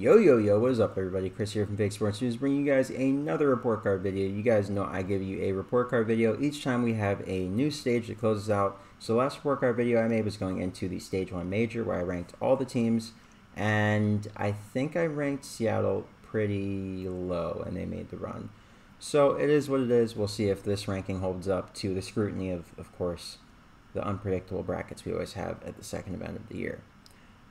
Yo, what is up everybody? Chris here from Fake Sports News, bringing you guys another report card video. You guys know I give you a report card video each time we have a new stage that closes out. So the last report card video I made was going into the Stage 1 Major, where I ranked all the teams, and I think I ranked Seattle pretty low, and they made the run. So it is what it is. We'll see if this ranking holds up to the scrutiny of course, the unpredictable brackets we always have at the second event of the year.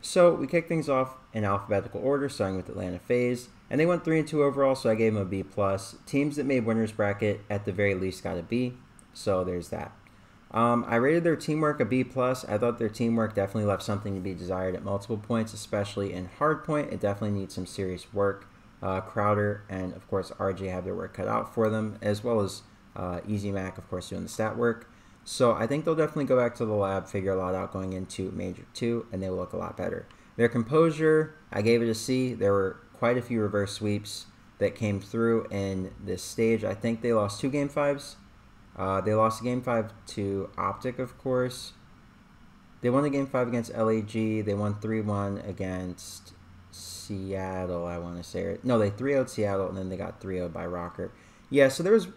So we kick things off in alphabetical order, starting with Atlanta FaZe, and they went 3-2 overall, so I gave them a B+. Teams that made winners bracket at the very least got a B, so there's that. I rated their teamwork a B+. I thought their teamwork definitely left something to be desired at multiple points, especially in Hardpoint. It definitely needs some serious work. Crowder and, of course, RJ have their work cut out for them, as well as Easy Mac, of course, doing the stat work. So I think they'll definitely go back to the lab, figure a lot out going into Major 2, and they will look a lot better. Their composure, I gave it a C. There were quite a few reverse sweeps that came through in this stage. I think they lost 2 Game 5s. They lost Game 5 to Optic, of course. They won a Game 5 against LAG. They won 3-1 against Seattle, I want to say. No, they 3-0'd Seattle, and then they got 3-0'd by Rocker. Yeah, so there was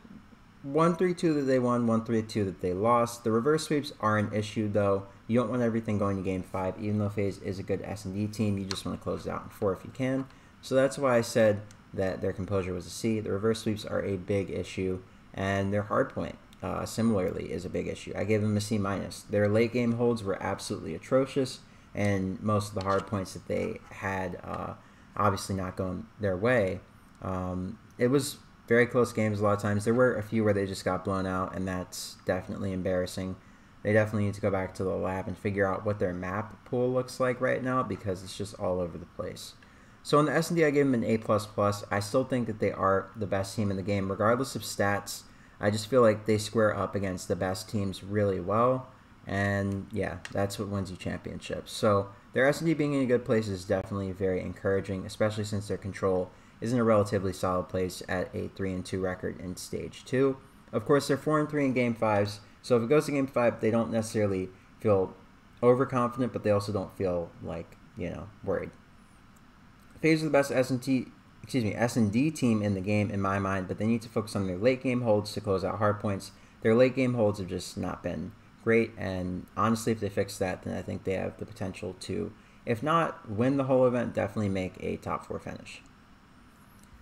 1-3-2 that they won, 1-3-2 that they lost. The reverse sweeps are an issue, though. You don't want everything going to Game 5. Even though FaZe is a good SND team, you just want to close it out in 4 if you can. So that's why I said that their composure was a C. The reverse sweeps are a big issue, and their hardpoint, similarly, is a big issue. I gave them a C-. Their late game holds were absolutely atrocious, and most of the hard points that they had obviously not going their way. It was very close games a lot of times. There were a few where they just got blown out, and that's definitely embarrassing. They definitely need to go back to the lab and figure out what their map pool looks like right now, because it's just all over the place. So in the S&D, I gave them an A++. I still think that they are the best team in the game, regardless of stats. I just feel like they square up against the best teams really well, and yeah, that's what wins you championships. So their S&D being in a good place is definitely very encouraging, especially since their control is in a relatively solid place at a 3-2 record in Stage 2. Of course, they're 4-3 in Game 5s, so if it goes to Game 5, they don't necessarily feel overconfident, but they also don't feel like, worried. FaZe are the best S&D team in the game in my mind, but they need to focus on their late game holds to close out hardpoints. Their late game holds have just not been great, and honestly, if they fix that, then I think they have the potential to, if not win the whole event, definitely make a top 4 finish.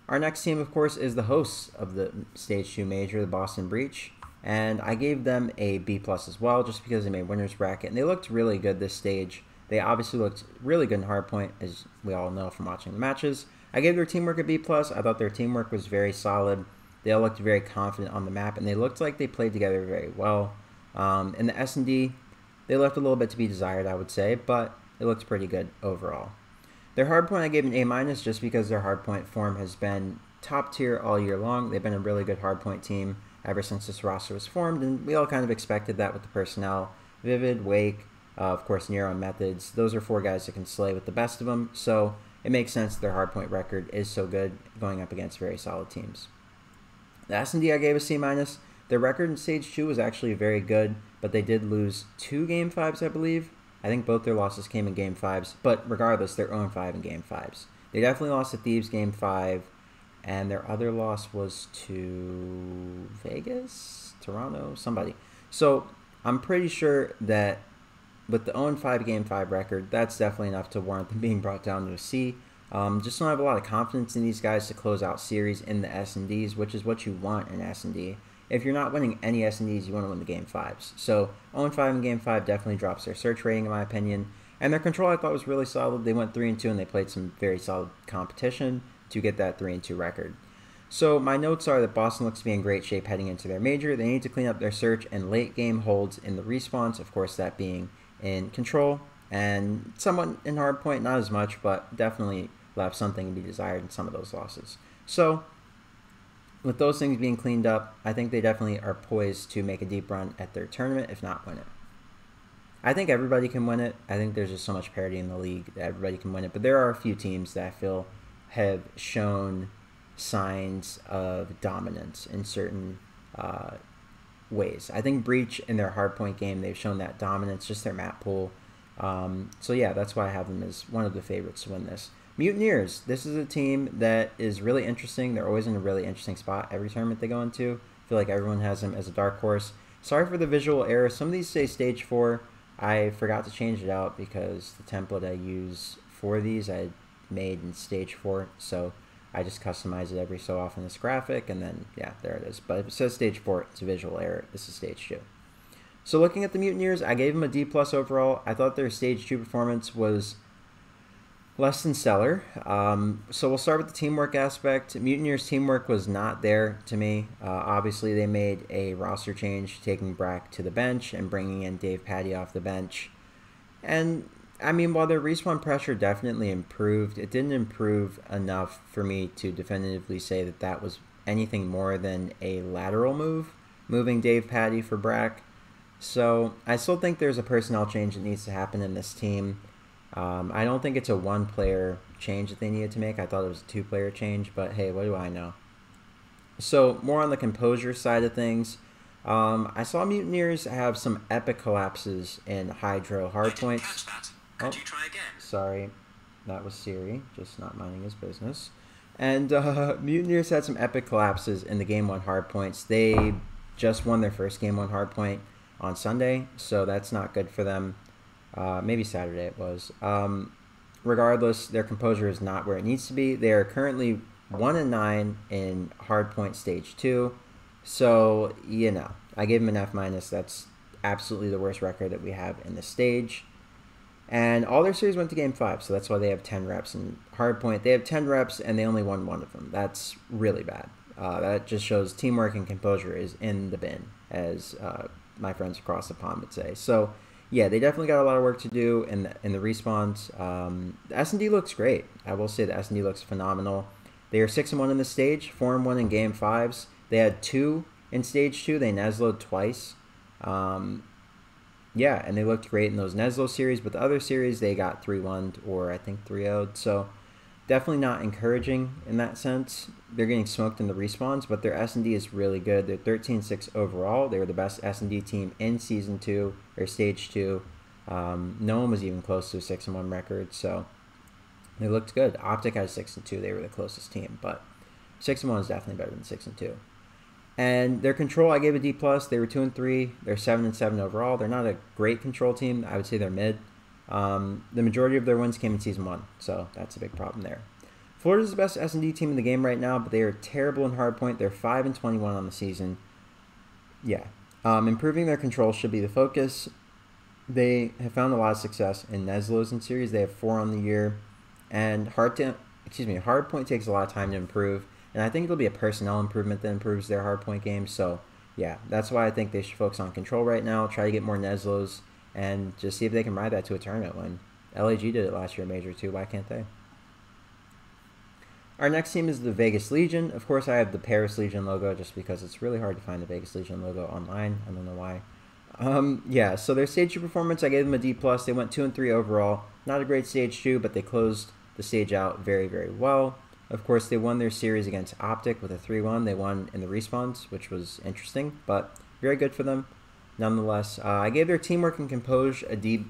Our next team, of course, is the hosts of the Stage 2 Major, the Boston Breach, and I gave them a B+ as well, just because they made winners bracket, and they looked really good this stage. They obviously looked really good in Hardpoint, as we all know from watching the matches. I gave their teamwork a B+. I thought their teamwork was very solid. They all looked very confident on the map, and they looked like they played together very well. In the S&D, they left a little bit to be desired, I would say, but it looked pretty good overall. Their hardpoint, I gave an A- just because their hardpoint form has been top tier all year long. They've been a really good hardpoint team ever since this roster was formed, and we all kind of expected that with the personnel. Vivid, Wake, of course, Nero and Methods. Those are 4 guys that can slay with the best of them, so it makes sense their hardpoint record is so good going up against very solid teams. The S&D, I gave a C-. Their record in Stage 2 was actually very good, but they did lose 2 Game 5s, I believe. I think both their losses came in Game 5s, but regardless, they're 0-5 in Game 5s. They definitely lost to Thieves Game 5, and their other loss was to Vegas? Toronto? Somebody. So I'm pretty sure that with the 0-5 Game 5 record, that's definitely enough to warrant them being brought down to a C. Just don't have a lot of confidence in these guys to close out series in the S&Ds, which is what you want in S&D. If you're not winning any S&Ds, you want to win the Game 5s. So 0-5 in Game 5 definitely drops their search rating, in my opinion. And their control, I thought, was really solid. They went 3-2, and they played some very solid competition to get that 3-2 record. So my notes are that Boston looks to be in great shape heading into their major. They need to clean up their search and late game holds in the respawns, of course that being in control, and somewhat in hardpoint, not as much, but definitely left something to be desired in some of those losses. So with those things being cleaned up, I think they definitely are poised to make a deep run at their tournament, if not win it. I think everybody can win it. I think there's just so much parity in the league that everybody can win it, but there are a few teams that I feel have shown signs of dominance in certain ways. I think Breach in their hardpoint game, they've shown that dominance, just their map pool. So yeah, that's why I have them as one of the favorites to win this. Mutineers. This is a team that is really interesting. They're always in a really interesting spot every tournament they go into. I feel like everyone has them as a dark horse. Sorry for the visual error. Some of these say stage 4. I forgot to change it out because the template I use for these I made in stage 4. So I just customize it every so often as graphic, and then, yeah, there it is. But if it says stage 4, it's a visual error. This is stage 2. So looking at the Mutineers, I gave them a D+ overall. I thought their stage 2 performance was less than stellar. So we'll start with the teamwork aspect. Mutineers' teamwork was not there to me. Obviously, they made a roster change, taking Brack to the bench and bringing in Dave Patty off the bench. And, I mean, while their respawn pressure definitely improved, it didn't improve enough for me to definitively say that that was anything more than a lateral move, moving Dave Patty for Brack. So I still think there's a personnel change that needs to happen in this team. I don't think it's a one-player change that they needed to make. I thought it was a two-player change, but hey, what do I know? So more on the composure side of things, I saw Mutineers have some epic collapses in Hydro Hardpoints. Oh, sorry, that was Siri, just not minding his business. And Mutineers had some epic collapses in the Game 1 Hardpoints. They just won their first Game 1 Hardpoint on Sunday, so that's not good for them. Maybe Saturday it was. Regardless, their composure is not where it needs to be. They are currently 1-9 in Hardpoint Stage 2. So, you know, I gave them an F-. That's absolutely the worst record that we have in the stage. And all their series went to Game 5, so that's why they have 10 reps in Hardpoint. They have 10 reps, and they only won one of them. That's really bad. That just shows teamwork and composure is in the bin, as my friends across the pond would say. So, yeah, they definitely got a lot of work to do in the respawns. The SND looks great. I will say the SND looks phenomenal. They are 6-1 in the stage, 4-1 in Game 5s. They had 2 in Stage 2. They Neslo'd twice. Yeah, and they looked great in those Neslo series, but the other series they got 3-1'd or I think 3-0'd. So definitely not encouraging in that sense. They're getting smoked in the respawns, but their S&D is really good. They're 13-6 overall. They were the best S&D team in Season 2, or Stage 2. No one was even close to a 6-1 record, so they looked good. Optic had 6-2. They were the closest team, but 6-1 is definitely better than 6-2. And their control, I gave a D+. They were 2-3. They're 7-7 overall. They're not a great control team. I would say they're mid. The majority of their wins came in Season 1, so that's a big problem there. Florida's the best S&D team in the game right now, but they are terrible in Hardpoint. They're 5-21 on the season. Yeah. Improving their control should be the focus. They have found a lot of success in Neslo's in series. They have 4 on the year. And Hardpoint takes a lot of time to improve. And I think it'll be a personnel improvement that improves their Hardpoint game. So, yeah, that's why I think they should focus on control right now, try to get more Neslos, and just see if they can ride that to a tournament win. LAG did it last year in Major 2. Why can't they? Our next team is the Vegas Legion. Of course, I have the Paris Legion logo just because it's really hard to find the Vegas Legion logo online. I don't know why. Yeah, so their Stage 2 performance, I gave them a D+. They went 2-3 overall. Not a great Stage 2, but they closed the stage out very, very well. Of course, they won their series against Optic with a 3-1. They won in the respawns, which was interesting, but very good for them. Nonetheless, I gave their teamwork and composure a D+.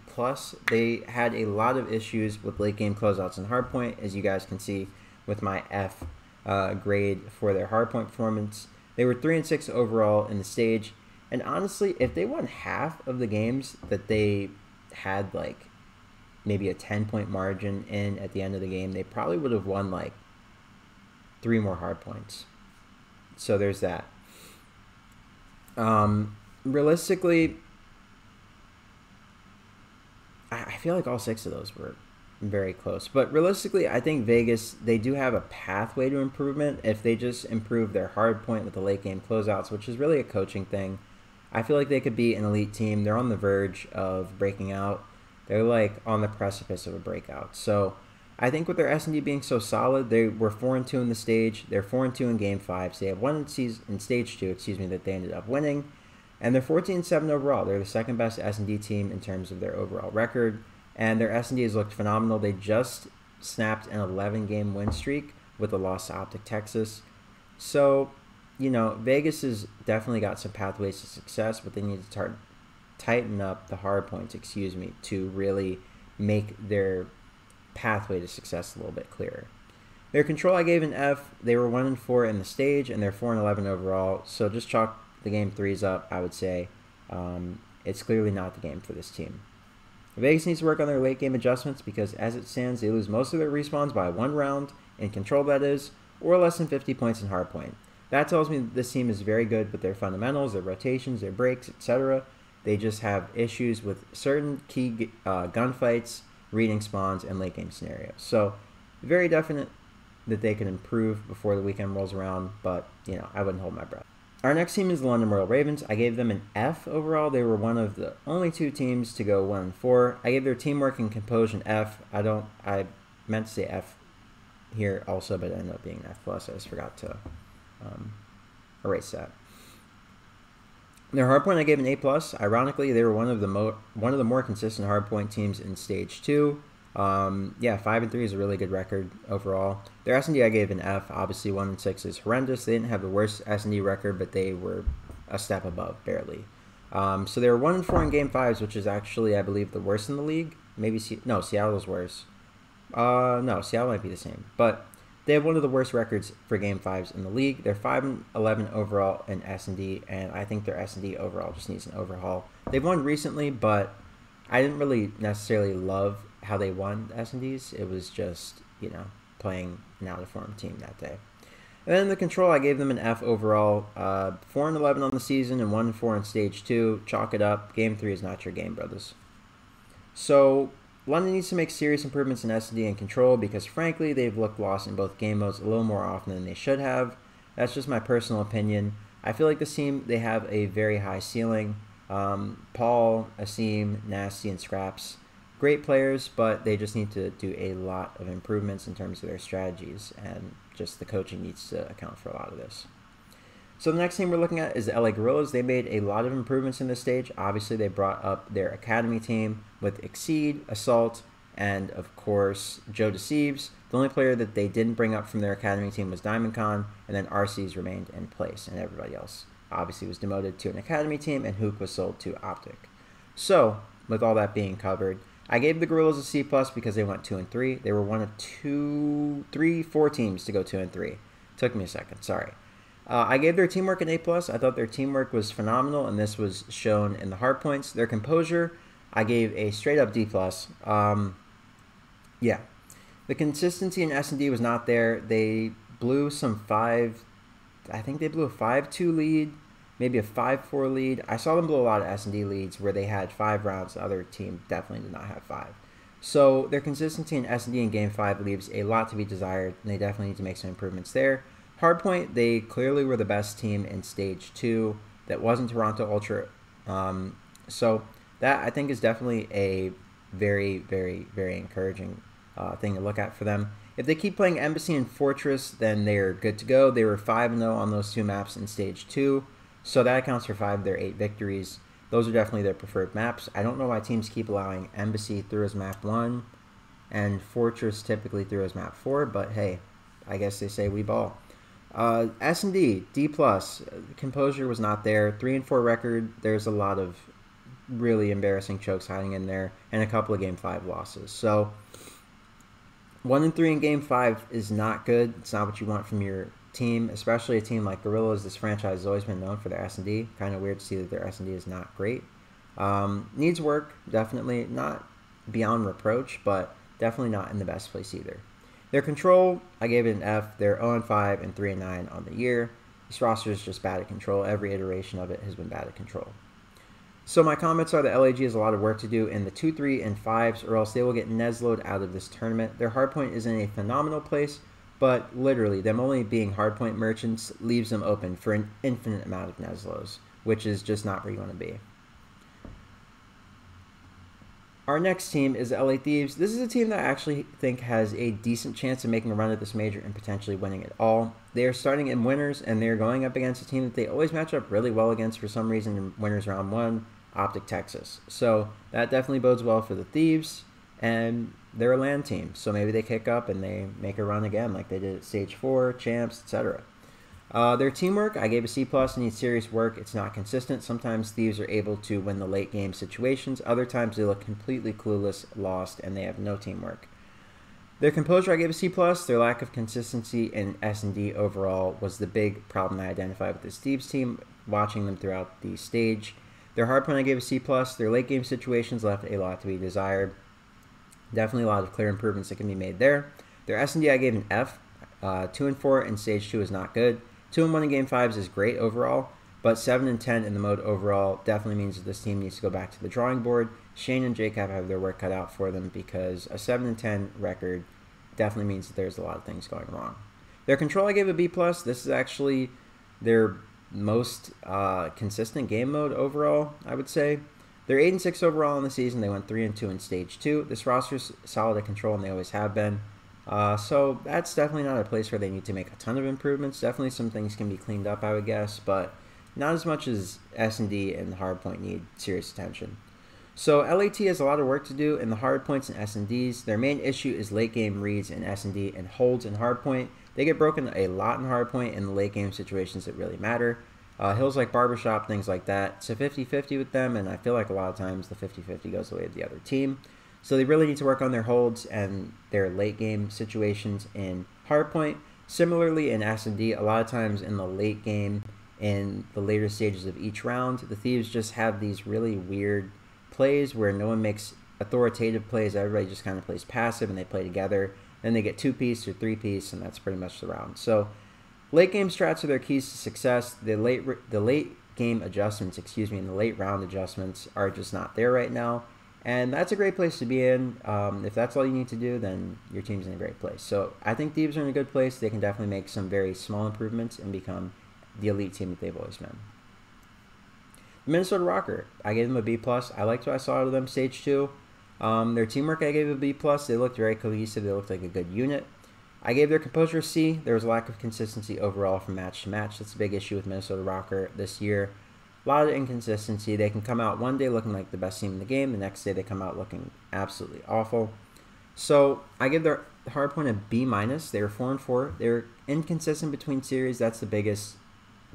They had a lot of issues with late game closeouts and Hardpoint, as you guys can see with my F grade for their Hardpoint performance. They were 3-6 overall in the stage, and honestly, if they won half of the games that they had, like maybe a 10-point margin in at the end of the game, they probably would have won like 3 more Hardpoints. So there's that. Realistically, I feel like all 6 of those were very close. But realistically, I think Vegas, they do have a pathway to improvement if they just improve their Hardpoint with the late game closeouts, which is really a coaching thing. I feel like they could be an elite team. They're on the verge of breaking out. They're like on the precipice of a breakout. So I think with their S&D being so solid, they were 4-2 in the stage. They're 4-2 in Game 5. So they have 1 in Stage 2, that they ended up winning. And they're 14-7 overall. They're the second best S&D team in terms of their overall record. And their S&D has looked phenomenal. They just snapped an 11-game win streak with a loss to Optic Texas. So, you know, Vegas has definitely got some pathways to success, but they need to tighten up the Hardpoints, to really make their pathway to success a little bit clearer. Their control I gave an F. They were 1-4 in the stage, and they're 4-11 overall. So just chalk the game 3s up, I would say. It's clearly not the game for this team. Vegas needs to work on their late game adjustments because as it stands, they lose most of their respawns by 1 round, in control that is, or less than 50 points in hardpoint. That tells me that this team is very good with their fundamentals, their rotations, their breaks, etc. They just have issues with certain key gunfights, reading spawns, and late game scenarios. So very definite that they can improve before the weekend rolls around, but I wouldn't hold my breath. Our next team is the London Royal Ravens. I gave them an F overall. They were one of the only 2 teams to go 1-4. I gave their teamwork and composure an F. I meant to say F here also, but it ended up being an F+. I just forgot to erase that. Their hardpoint I gave an A+. Ironically, they were one of the more consistent hardpoint teams in stage 2. 5-3 is a really good record overall. Their S&D I gave an F. Obviously 1-6 is horrendous. They didn't have the worst S&D record, but they were a step above, barely. So they were 1-4 in game 5s, which is actually, I believe, the worst in the league. Maybe Seattle's worse. No, Seattle might be the same, but they have one of the worst records for game 5s in the league. They're 5-11 overall in S&D, and I think their S&D overall just needs an overhaul. They've won recently, but I didn't really necessarily love how they won the S&Ds. It was just, playing an out-of-form team that day. And then the control, I gave them an F overall. 4-11 on the season and 1-4 in stage 2. Chalk it up. Game 3 is not your game, brothers. So London needs to make serious improvements in S&D and control because, frankly, they've looked lost in both game modes a little more often than they should have. That's just my personal opinion. I feel like this team, they have a very high ceiling. Paul, Asim, Nasty, and Scraps, great players, but they just need to do a lot of improvements in terms of their strategies, and just the coaching needs to account for a lot of this. So the next team we're looking at is the LA Gorillas. They made a lot of improvements in this stage. Obviously, they brought up their academy team with Exceed, Assault, and of course, Joe Deceives. The only player that they didn't bring up from their academy team was Diamond Con, and then RC's remained in place, and everybody else obviously was demoted to an academy team, and Hook was sold to Optic. So, with all that being covered, I gave the Gorillas a C+ because they went 2-3. They were one of 4 teams to go 2-3. Took me a second, sorry. I gave their teamwork an A+. I thought their teamwork was phenomenal, and this was shown in the hard points. Their composure, I gave a straight-up D+. Yeah. The consistency in S&D was not there. They blew I think they blew a 5-2 lead, maybe a 5-4 lead. I saw them blow a lot of S&D leads where they had 5 rounds. The other team definitely did not have 5. So their consistency in S&D in Game 5 leaves a lot to be desired, and they definitely need to make some improvements there. Hardpoint, they clearly were the best team in Stage 2. That wasn't Toronto Ultra. So that, I think, is definitely a very, very, very encouraging thing to look at for them. If they keep playing Embassy and Fortress, then they're good to go. They were 5-0 on those 2 maps in Stage 2. So that accounts for 5 of their 8 victories. Those are definitely their preferred maps. I don't know why teams keep allowing Embassy through as map 1 and Fortress typically through as map 4, but hey, I guess they say we ball. S&D, D+. Composure was not there. 3-4 record. There's a lot of really embarrassing chokes hiding in there, and a couple of Game 5 losses. So 1-3 in Game 5 is not good. It's not what you want from your team, especially a team like Gorillas. This franchise has always been known for their S&D. Kind of weird to see that their S&D is not great. Needs work, definitely. Not beyond reproach, but definitely not in the best place either. Their control, I gave it an F. They're 0-5 and 3-9 on the year. This roster is just bad at control. Every iteration of it has been bad at control. So my comments are that LAG has a lot of work to do in the 2, 3, and 5s, or else they will get Neslo'd out of this tournament. Their hardpoint is in a phenomenal place, but literally, them only being hardpoint merchants leaves them open for an infinite amount of Neslo's, which is just not where you want to be. Our next team is the LA Thieves. This is a team that I actually think has a decent chance of making a run at this major and potentially winning it all. They are starting in winners, and they're going up against a team that they always match up really well against for some reason in winners round 1, Optic Texas. So that definitely bodes well for the Thieves, and they're a LAN team, so maybe they kick up and they make a run again like they did at Stage 4, Champs, etc. Their teamwork, I gave a C+. Needs serious work. It's not consistent. Sometimes Thieves are able to win the late game situations. Other times they look completely clueless, lost, and they have no teamwork. Their composure I gave a C+. Their lack of consistency in S&D overall was the big problem I identified with this Thieves team, watching them throughout the stage. Their hardpoint I gave a C+. Their late game situations left a lot to be desired. Definitely a lot of clear improvements that can be made there. Their S&D I gave an F. 2 and 4 in stage 2 is not good. 2 and 1 in game 5s is great overall, but 7 and 10 in the mode overall definitely means that this team needs to go back to the drawing board. Shane and Jacob have their work cut out for them because a 7 and 10 record definitely means that there's a lot of things going wrong. Their control I gave a B+. This is actually their most consistent game mode overall, I would say. They're 8 and 6 overall in the season. They went 3 and 2 in stage 2. This roster's solid at control, and they always have been. So that's definitely not a place where they need to make a ton of improvements. Definitely some things can be cleaned up, I would guess, but not as much as S&D and Hardpoint need serious attention. So LAT has a lot of work to do in the Hardpoints and S&Ds. Their main issue is late game reads in S&D and holds in Hardpoint. They get broken a lot in Hardpoint in the late game situations that really matter. Hills like Barbershop, things like that. It's a 50-50 with them, and I feel like a lot of times the 50-50 goes the way of the other team. So they really need to work on their holds and their late game situations in Hardpoint. Similarly in S&D, a lot of times in the late game, in the later stages of each round, the Thieves just have these really weird plays where no one makes authoritative plays. Everybody just kind of plays passive and they play together. Then they get 2-piece or 3-piece, and that's pretty much the round. So late game strats are their keys to success. The late game adjustments, and the late round adjustments are just not there right now. And that's a great place to be in. If that's all you need to do, then your team's in a great place. So I think Thieves are in a good place. They can definitely make some very small improvements and become the elite team that they've always been. The Minnesota Rocker, I gave them a B+. I liked what I saw out of them stage 2. Their teamwork I gave a B+. They looked very cohesive. They looked like a good unit. I gave their composure a C. There was a lack of consistency overall from match to match. That's a big issue with Minnesota Rocker this year. A lot of inconsistency. They can come out one day looking like the best team in the game. The next day they come out looking absolutely awful. So I give their Hardpoint a B-. They were 4 and 4. They're inconsistent between series. That's the biggest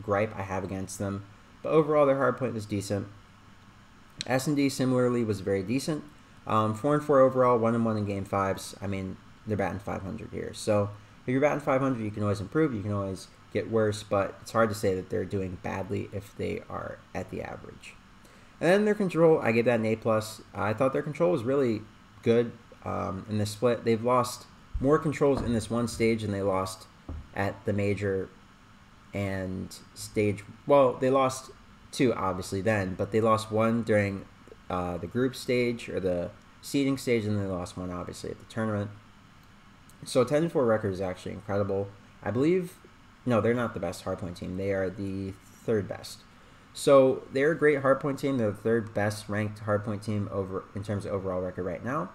gripe I have against them. But overall, their Hardpoint was decent. S&D similarly was very decent. 4 and 4 overall, 1 and 1 in game 5s. I mean, they're batting 500 here. So if you're batting 500, you can always improve. You can always get worse, but it's hard to say that they're doing badly if they are at the average. And then their control, I gave that an A+. I thought their control was really good in this split. They've lost more controls in this one stage than they lost at the major and stage. Well, they lost 2 obviously then, but they lost 1 during the group stage or the seeding stage, and they lost 1 obviously at the tournament. So a 10-4 record is actually incredible. I believe, no, they're not the best Hardpoint team. They are the 3rd best. So they're a great Hardpoint team. They're the 3rd best ranked Hardpoint team over in terms of overall record right now.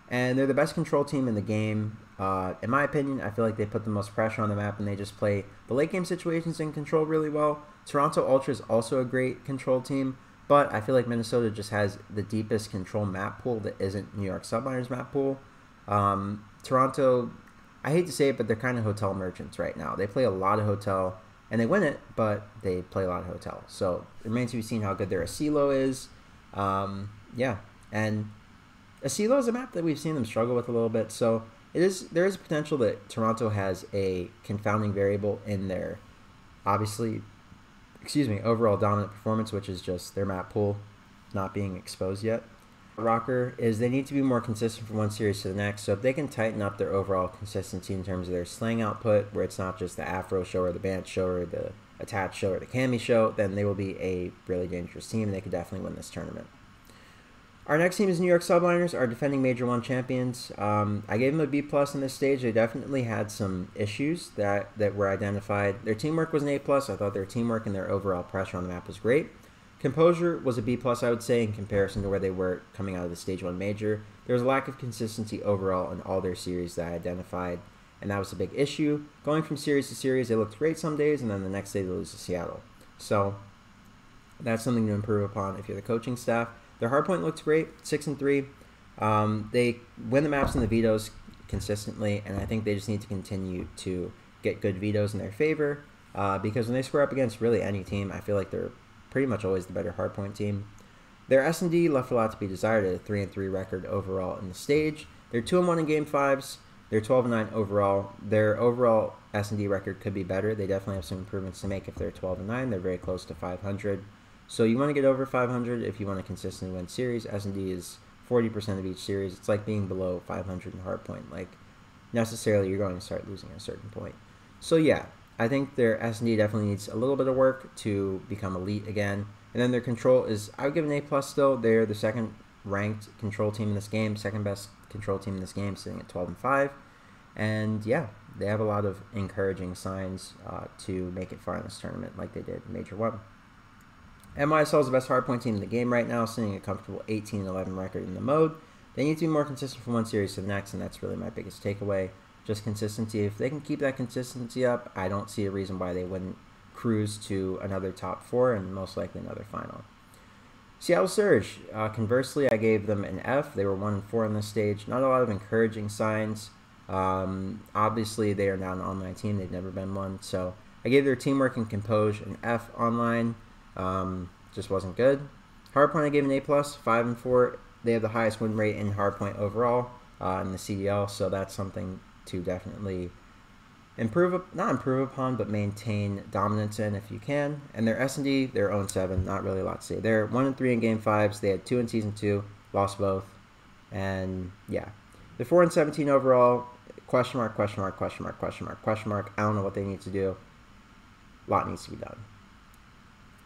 And they're the best control team in the game. In my opinion, I feel like they put the most pressure on the map, and they just play the late game situations and control really well. Toronto Ultra is also a great control team, but I feel like Minnesota just has the deepest control map pool that isn't New York Subliners map pool. Toronto, I hate to say it, but they're kind of hotel merchants right now. They play a lot of hotel, and they win it, but they play a lot of hotel. So it remains to be seen how good their Asilo is. Yeah, and Asilo is a map that we've seen them struggle with a little bit. So there is potential that Toronto has a confounding variable in their, obviously, overall dominant performance, which is just their map pool not being exposed yet. Rocker is they need to be more consistent from one series to the next. So if they can tighten up their overall consistency in terms of their slang output, where it's not just the Afro show or the Band show or the Attached show or the Cami show, then they will be a really dangerous team, and they could definitely win this tournament. Our next team is New York Subliners, our defending Major 1 champions. I gave them a B+ in this stage. They definitely had some issues that were identified. Their teamwork was an A+. I thought their teamwork and their overall pressure on the map was great. Composure was a B+, I would say, in comparison to where they were coming out of the Stage 1 Major. There was a lack of consistency overall in all their series that I identified, and that was a big issue. Going from series to series, they looked great some days, and then the next day they lose to Seattle. So that's something to improve upon if you're the coaching staff. Their Hardpoint looked great, 6 and 3. They win the maps and the vetoes consistently, and I think they just need to continue to get good vetoes in their favor, because when they square up against really any team, I feel like they're pretty much always the better Hardpoint team. Their S&D left a lot to be desired at a 3 and 3 record overall in the stage. They're 2 and 1 in game 5s. They're 12-9 overall. Their overall SND record could be better. They definitely have some improvements to make if they're 12-9. They're very close to 500. So you want to get over 500 if you want to consistently win series. SND is 40% of each series. It's like being below 500 in Hardpoint. Like, necessarily you're going to start losing at a certain point. So yeah, I think their SND definitely needs a little bit of work to become elite again. And then their control is, I would give an A+ still. They're the second ranked control team in this game, second best control team in this game, sitting at 12-5. And yeah, they have a lot of encouraging signs to make it far in this tournament like they did in Major 1. NYSL is the best hardpoint team in the game right now, sitting at a comfortable 18-11 record in the mode. They need to be more consistent from one series to the next, and that's really my biggest takeaway. Just consistency. If they can keep that consistency up, I don't see a reason why they wouldn't cruise to another top 4 and most likely another final. Seattle Surge, conversely, I gave them an F. They were 1-4 on this stage. Not a lot of encouraging signs. Obviously, they are not an online team. They've never been one. So I gave their teamwork and compose an F online. Just wasn't good. Hardpoint, I gave an A+, 5-4. They have the highest win rate in Hardpoint overall in the CDL. So that's something to definitely not improve upon, but maintain dominance in if you can. And their S&D, they're 0-7, not really a lot to say. They're 1-3 in Game 5s. They had 2 in Season 2, lost both. And yeah, they're 4-17 overall. Question mark, question mark, question mark, question mark, question mark. I don't know what they need to do. A lot needs to be done.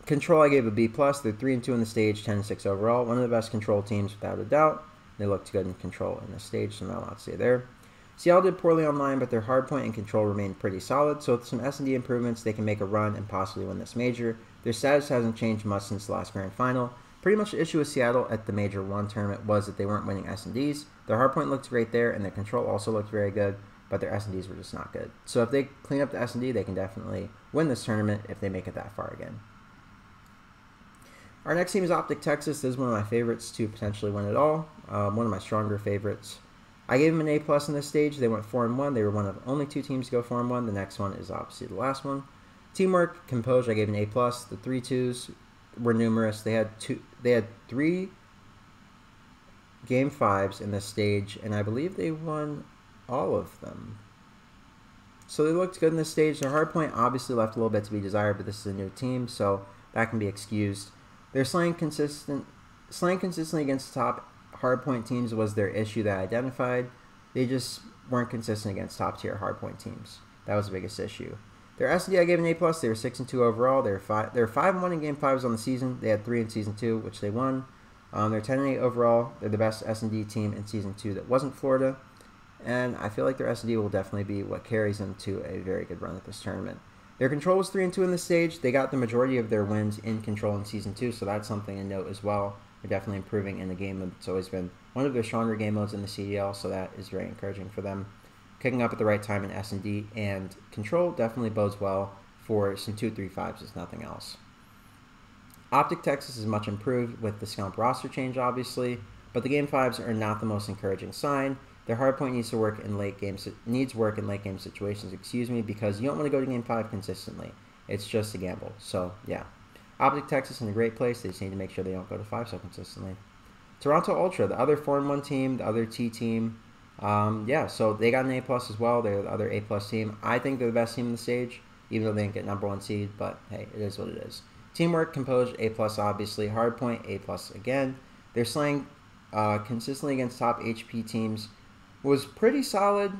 Control, I gave a B+. They're 3-2 in the stage, 10-6 overall. One of the best control teams without a doubt. They looked good in control in the stage, so not a lot to say there. Seattle did poorly online, but their hardpoint and control remained pretty solid, so with some S&D improvements, they can make a run and possibly win this major. Their status hasn't changed much since the last grand final. Pretty much the issue with Seattle at the Major 1 tournament was that they weren't winning S&Ds. Their hardpoint looked great there, and their control also looked very good, but their S&Ds were just not good. So if they clean up the S&D, they can definitely win this tournament if they make it that far again. Our next team is Optic Texas. This is one of my favorites to potentially win it all. One of my stronger favorites. I gave them an A+ in this stage. They went 4-1. They were one of only 2 teams to go 4-1. The next one is obviously the last one. Teamwork, composure, I gave an A+. The 3-2s were numerous. They had 3 Game 5s in this stage, and I believe they won all of them. So they looked good in this stage. Their hardpoint obviously left a little bit to be desired, but this is a new team, so that can be excused. Their slaying consistently against top hardpoint teams was their issue that I identified. They just weren't consistent against top tier hardpoint teams. That was the biggest issue. Their S&D, I gave an A+. They were 6-2 overall. They were 5-1 in Game 5s on the season. They had 3 in Season 2, which they won. They're 10-8 overall. They're the best S&D team in Season 2 that wasn't Florida. And I feel like their S&D will definitely be what carries them to a very good run at this tournament. Their control was 3-2 in this stage. They got the majority of their wins in control in Season 2, so that's something to note as well. They're definitely improving in the game mode. It's always been one of their stronger game modes in the CDL, so that is very encouraging for them. Kicking up at the right time in S&D and control definitely bodes well for some 2-3-5s, if nothing else. Optic Texas is much improved with the Scump roster change, obviously, but the Game 5s are not the most encouraging sign. Their hardpoint needs work in late game situations, because you don't want to go to Game 5 consistently. It's just a gamble. So yeah, Optic Texas in a great place. They just need to make sure they don't go to 5 so consistently. Toronto Ultra, the other 4-1 team, the other T team. Yeah, so they got an A+ as well. They're the other A+ team. I think they're the best team in the stage, even though they didn't get #1 seed. But hey, it is what it is. Teamwork, composed, A+, obviously. Hardpoint, A+ again. They're slaying consistently against top HP teams. Was pretty solid.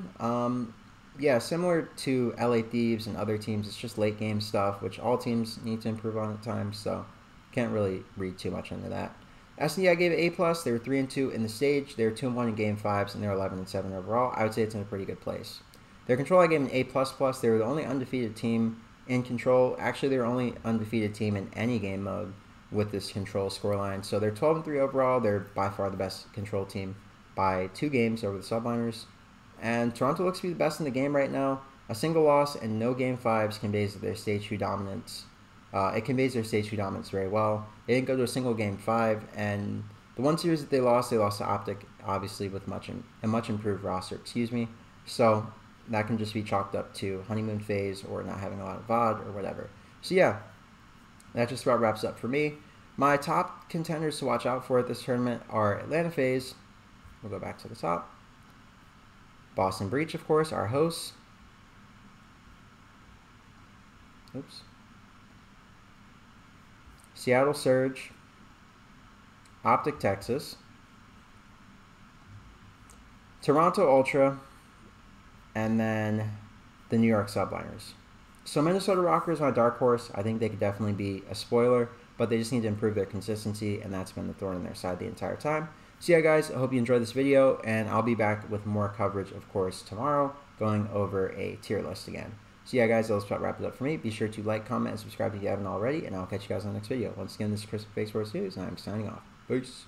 Yeah, similar to LA Thieves and other teams. It's just late game stuff, which all teams need to improve on at times. So can't really read too much into that. S&D, I gave it A+. They were 3-2 in the stage. They were 2-1 in Game 5s, and they're 11-7 overall. I would say it's in a pretty good place. Their control, I gave an A++. They were the only undefeated team in control. Actually, they were only undefeated team in any game mode with this control scoreline. So they're 12-3 overall. They're by far the best control team by 2 games over the subliners. And Toronto looks to be the best in the game right now. A single loss and no Game 5s conveys their Stage 2 dominance. It conveys their Stage 2 dominance very well. They didn't go to a single Game 5, and the one series that they lost to Optic, obviously with a much improved roster, So that can just be chalked up to honeymoon phase or not having a lot of VOD or whatever. So yeah, that just about wraps up for me. My top contenders to watch out for at this tournament are Atlanta FaZe. We'll go back to the top. Boston Breach, of course, our hosts. Oops. Seattle Surge, Optic Texas, Toronto Ultra, and then the New York Subliners. So Minnesota Rockers, my dark horse. I think they could definitely be a spoiler, but they just need to improve their consistency, and that's been the thorn in their side the entire time. So yeah, guys, I hope you enjoyed this video, and I'll be back with more coverage, of course, tomorrow, going over a tier list again. So yeah, guys, that'll about wrap it up for me. Be sure to like, comment, and subscribe if you haven't already, and I'll catch you guys on the next video. Once again, this is Chris from Fake Sports News, and I'm signing off. Peace.